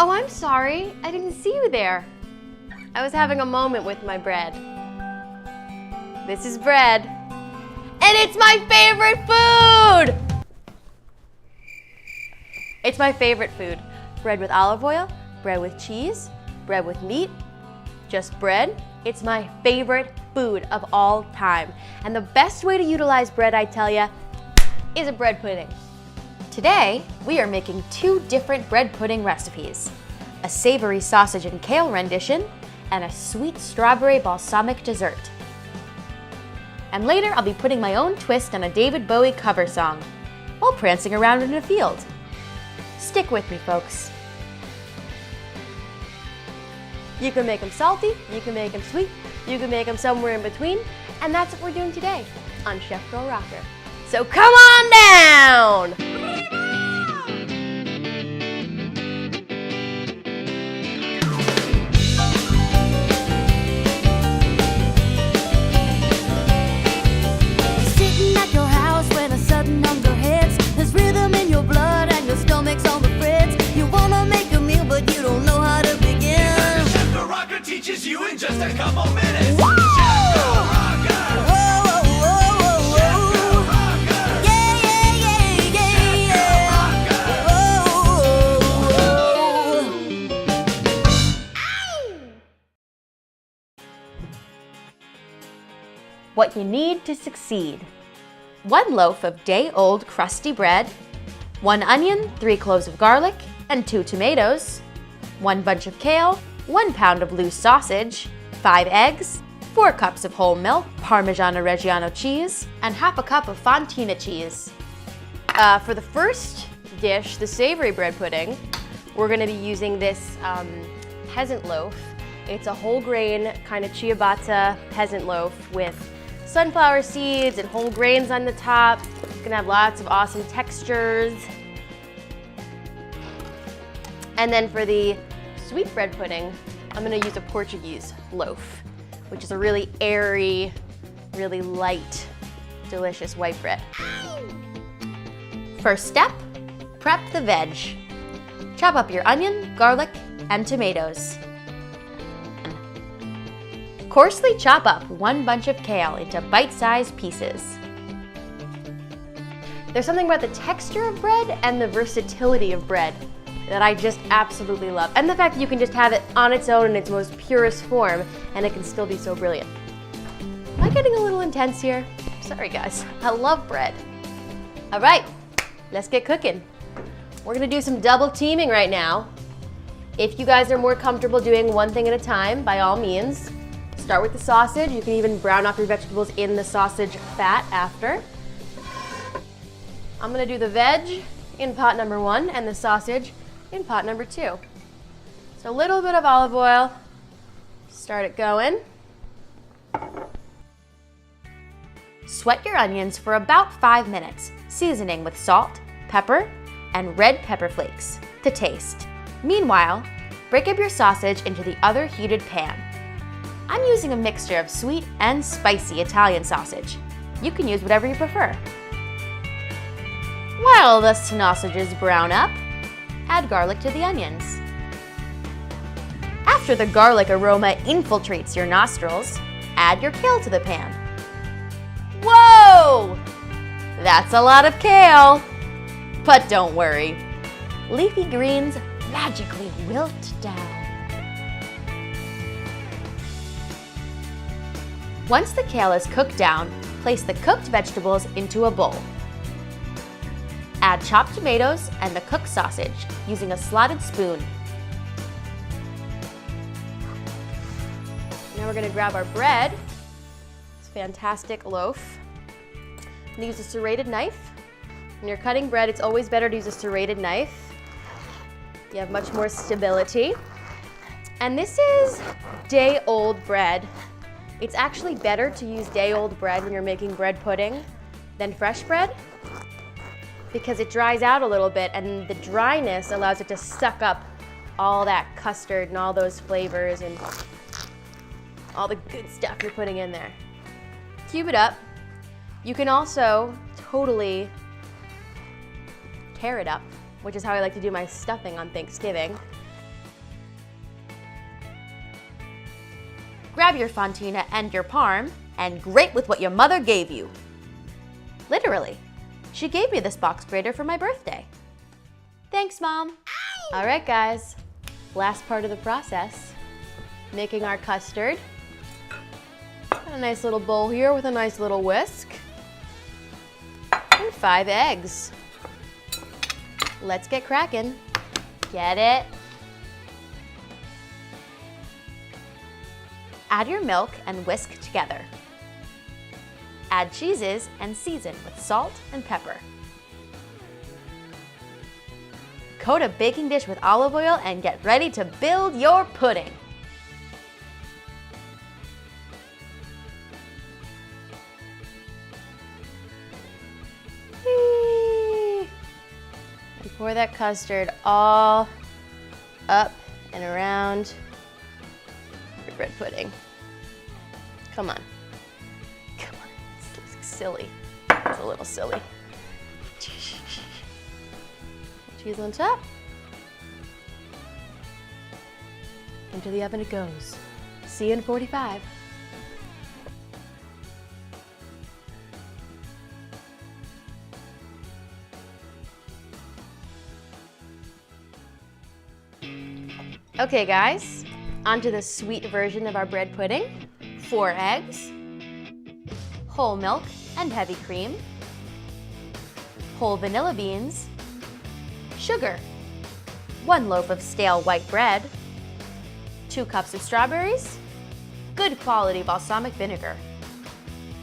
Oh, I'm sorry. I didn't see you there. I was having a moment with my bread. This is bread. And it's my favorite food! It's my favorite food. Bread with olive oil, bread with cheese, bread with meat, just bread. It's my favorite food of all time. And the best way to utilize bread, I tell ya, is a bread pudding. Today, we are making 2 different bread pudding recipes. A savory sausage and kale rendition, and a sweet strawberry balsamic dessert. And later, I'll be putting my own twist on a David Bowie cover song, while prancing around in a field. Stick with me, folks. You can make them salty, you can make them sweet, you can make them somewhere in between, and that's what we're doing today on Chef Girl Rocker. So come on down! Sitting at your house when a sudden hunger hits. There's rhythm in your blood and your stomach's on the fritz. You wanna make a meal but you don't know how to begin. Chef Girl Rocker teaches you in just a couple minutes. Woo! Chef Girl Rocker. What you need to succeed. 1 loaf of day-old crusty bread, 1 onion, 3 cloves of garlic, and 2 tomatoes, 1 bunch of kale, 1 pound of loose sausage, 5 eggs, 4 cups of whole milk, parmigiano-reggiano cheese, and half a cup of fontina cheese. For the first dish, the savory bread pudding, we're gonna be using this peasant loaf. It's a whole grain kind of ciabatta peasant loaf with sunflower seeds and whole grains on the top. It's gonna have lots of awesome textures. And then for the sweet bread pudding, I'm gonna use a Portuguese loaf, which is a really airy, really light, delicious white bread. First step, prep the veg. Chop up your onion, garlic, and tomatoes. Coarsely chop up 1 bunch of kale into bite-sized pieces. There's something about the texture of bread and the versatility of bread that I just absolutely love. And the fact that you can just have it on its own in its most purest form and it can still be so brilliant. Am I getting a little intense here? Sorry guys, I love bread. All right, let's get cooking. We're gonna do some double teaming right now. If you guys are more comfortable doing one thing at a time, by all means, start with the sausage. You can even brown off your vegetables in the sausage fat after. I'm gonna do the veg in pot number 1 and the sausage in pot number 2. So a little bit of olive oil, start it going. Sweat your onions for about 5 minutes, seasoning with salt, pepper, and red pepper flakes to taste. Meanwhile, break up your sausage into the other heated pan. I'm using a mixture of sweet and spicy Italian sausage. You can use whatever you prefer. While the sausages brown up, add garlic to the onions. After the garlic aroma infiltrates your nostrils, add your kale to the pan. Whoa! That's a lot of kale. But don't worry, leafy greens magically wilt down. Once the kale is cooked down, place the cooked vegetables into a bowl. Add chopped tomatoes and the cooked sausage using a slotted spoon. Now we're gonna grab our bread. It's a fantastic loaf. I'm gonna use a serrated knife. When you're cutting bread, it's always better to use a serrated knife. You have much more stability. And this is day-old bread. It's actually better to use day-old bread when you're making bread pudding than fresh bread because it dries out a little bit and the dryness allows it to suck up all that custard and all those flavors and all the good stuff you're putting in there. Cube it up. You can also totally tear it up, which is how I like to do my stuffing on Thanksgiving. grab your fontina and your parm and grate with what your mother gave you. Literally, she gave me this box grater for my birthday. Thanks, Mom. All right, guys, last part of the process, making our custard. Got a nice little bowl here with a nice little whisk. And 5 eggs. Let's get cracking. Get it? Add your milk and whisk together. Add cheeses and season with salt and pepper. Coat a baking dish with olive oil and get ready to build your pudding. Whee! And pour that custard all up and around your bread pudding. Come on. Come on. It's silly. It's a little silly. Cheese on top. Into the oven it goes. See you in 45. Okay guys, onto the sweet version of our bread pudding. 4 eggs, whole milk and heavy cream, whole vanilla beans, sugar, 1 loaf of stale white bread, 2 cups of strawberries, good quality balsamic vinegar,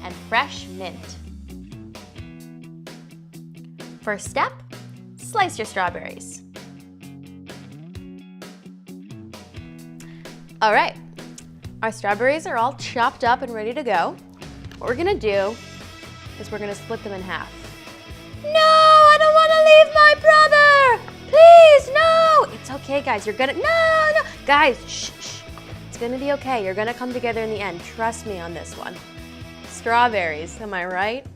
and fresh mint. First step, slice your strawberries. All right, our strawberries are all chopped up and ready to go. What we're gonna do is we're gonna split them in half. No, I don't wanna leave my brother! Please, no! It's okay, guys, you're gonna, no! Guys, shh. It's gonna be okay, you're gonna come together in the end. Trust me on this one. Strawberries, am I right?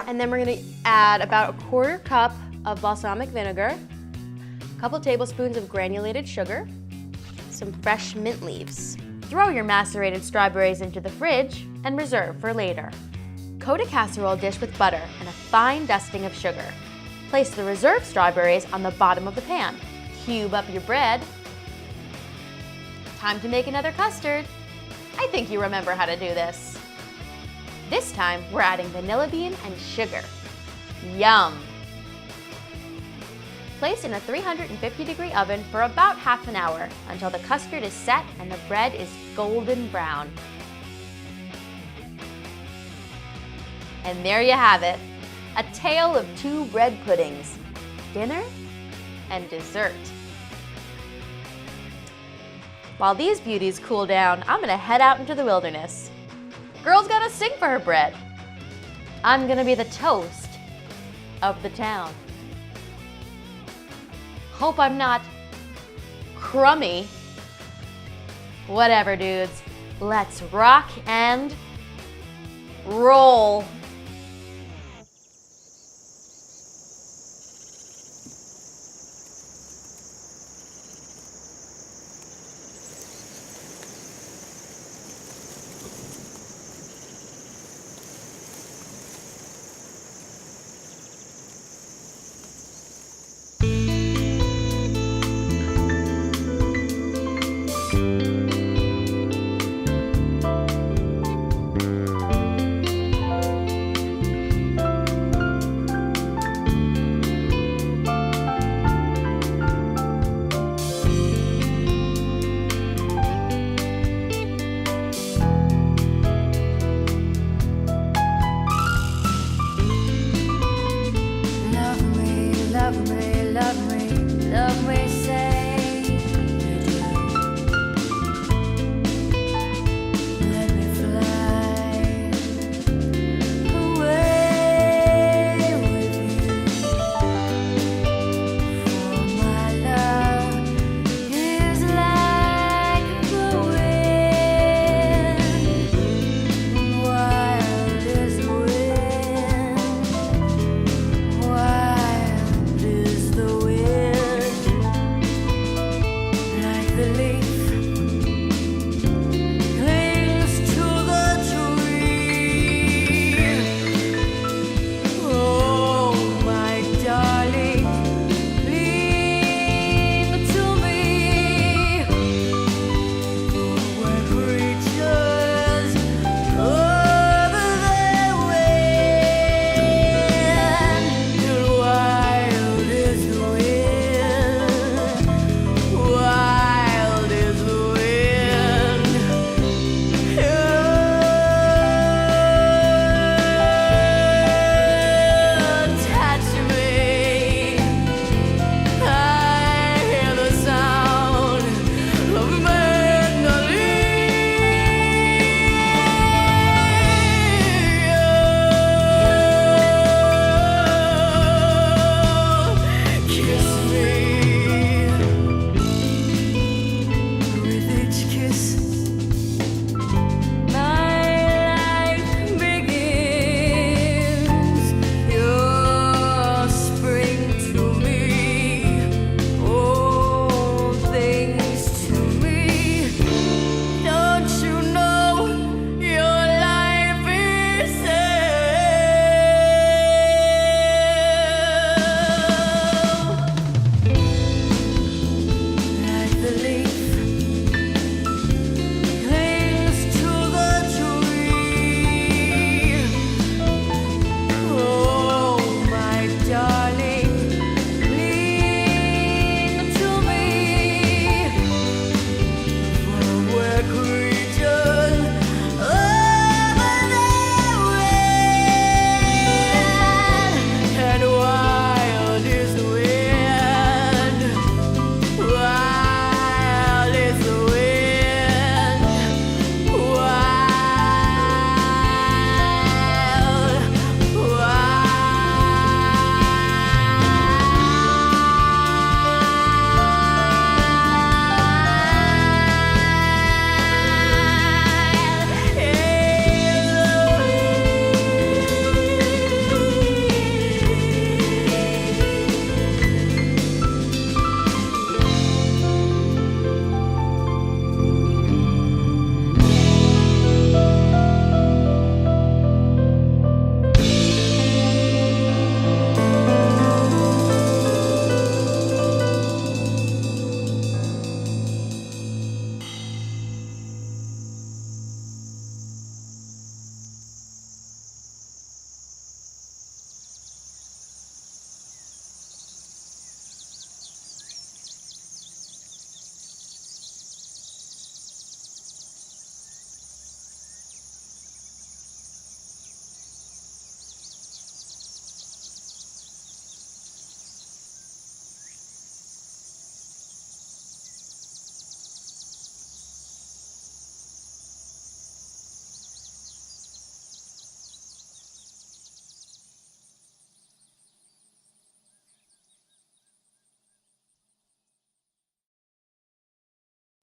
And then we're gonna add about 1/4 cup of balsamic vinegar, a couple tablespoons of granulated sugar, some fresh mint leaves. Throw your macerated strawberries into the fridge and reserve for later. Coat a casserole dish with butter and a fine dusting of sugar. Place the reserved strawberries on the bottom of the pan. Cube up your bread. Time to make another custard. I think you remember how to do this. This time, we're adding vanilla bean and sugar. Yum! Place in a 350-degree oven for about half an hour until the custard is set and the bread is golden brown. And there you have it, a tale of 2 bread puddings, dinner and dessert. While these beauties cool down, I'm gonna head out into the wilderness. Girl's gotta sing for her bread. I'm gonna be the toast of the town. Hope I'm not crummy. Whatever, dudes. Let's rock and roll.